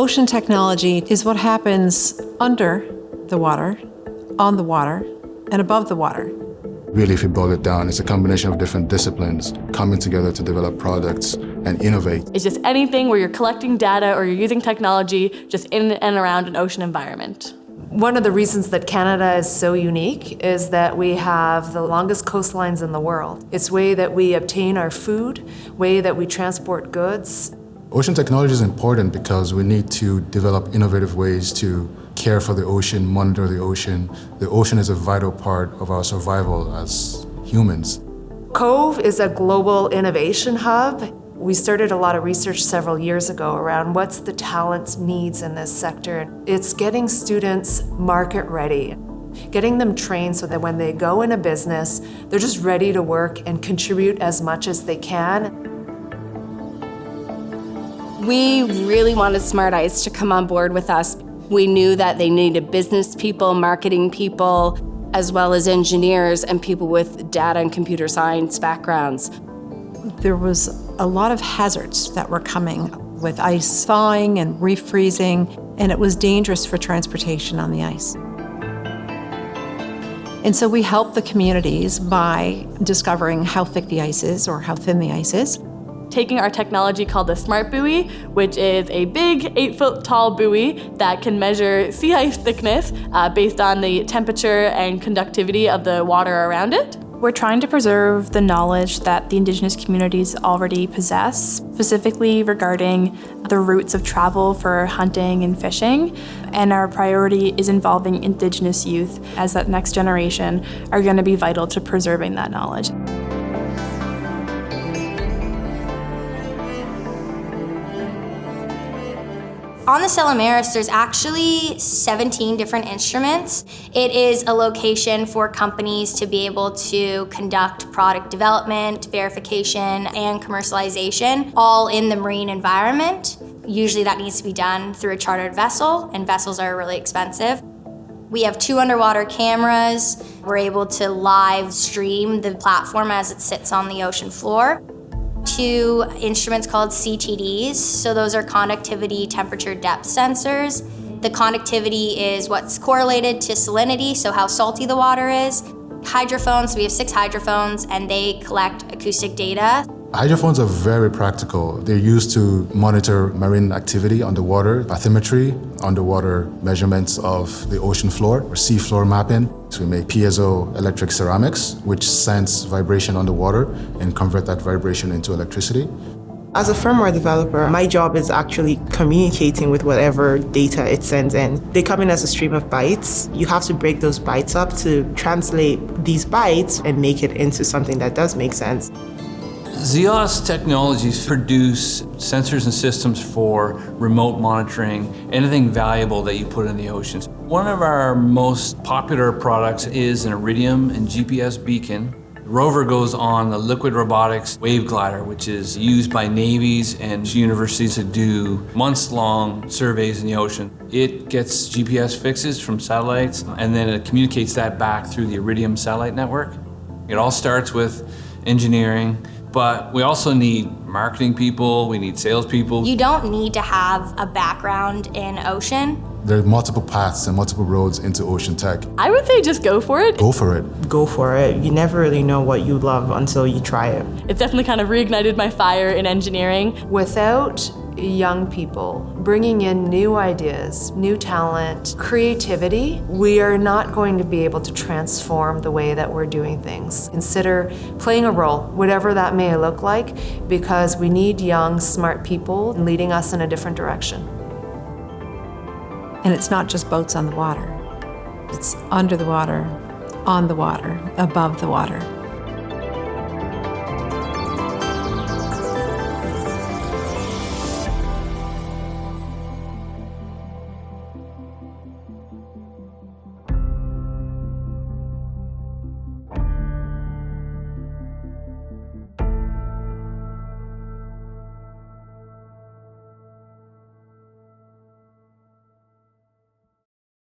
Ocean technology is what happens under the water, on the water, and above the water. Really, if you boil it down, it's a combination of different disciplines coming together to develop products and innovate. It's just anything where you're collecting data or you're using technology just in and around an ocean environment. One of the reasons that Canada is so unique is that we have the longest coastlines in the world. It's the way that we obtain our food, way that we transport goods. Ocean technology is important because we need to develop innovative ways to care for the ocean, monitor the ocean. The ocean is a vital part of our survival as humans. COVE is a global innovation hub. We started a lot of research several years ago around what's the talent needs in this sector. It's getting students market ready, getting them trained so that when they go in a business, they're just ready to work and contribute as much as they can. We really wanted Smart Ice to come on board with us. We knew that they needed business people, marketing people, as well as engineers and people with data and computer science backgrounds. There was a lot of hazards that were coming with ice thawing and reef freezing, and it was dangerous for transportation on the ice. And so we helped the communities by discovering how thick the ice is or how thin the ice is. Taking our technology called the Smart Buoy, which is a big 8-foot tall buoy that can measure sea ice thickness based on the temperature and conductivity of the water around it. We're trying to preserve the knowledge that the Indigenous communities already possess, specifically regarding the routes of travel for hunting and fishing. And our priority is involving Indigenous youth, as that next generation are going to be vital to preserving that knowledge. On the Stella Mare, there's actually 17 different instruments. It is a location for companies to be able to conduct product development, verification, and commercialization, all in the marine environment. Usually that needs to be done through a chartered vessel, and vessels are really expensive. We have 2 underwater cameras. We're able to live stream the platform as it sits on the ocean floor. 2 instruments called CTDs, so those are conductivity, temperature, depth sensors. The conductivity is what's correlated to salinity, so how salty the water is. Hydrophones, so we have 6 hydrophones, and they collect acoustic data. Hydrophones are very practical. They're used to monitor marine activity underwater, bathymetry, underwater measurements of the ocean floor, or sea floor mapping. So we make piezoelectric ceramics, which sense vibration underwater and convert that vibration into electricity. As a firmware developer, my job is actually communicating with whatever data it sends in. They come in as a stream of bytes. You have to break those bytes up to translate these bytes and make it into something that does make sense. Zeos Technologies produce sensors and systems for remote monitoring anything valuable that you put in the oceans. One of our most popular products is an Iridium and GPS beacon. The rover goes on the liquid robotics wave glider, which is used by navies and universities to do months-long surveys in the ocean. It gets GPS fixes from satellites, and then it communicates that back through the Iridium satellite network. It all starts with engineering, but we also need marketing people, we need salespeople. You don't need to have a background in ocean. There are multiple paths and multiple roads into ocean tech. I would say just go for it. Go for it. Go for it. You never really know what you love until you try it. It's definitely kind of reignited my fire in engineering. Without young people bringing in new ideas, new talent, creativity, we are not going to be able to transform the way that we're doing things. Consider playing a role, whatever that may look like, because we need young, smart people leading us in a different direction. And it's not just boats on the water. It's under the water, on the water, above the water.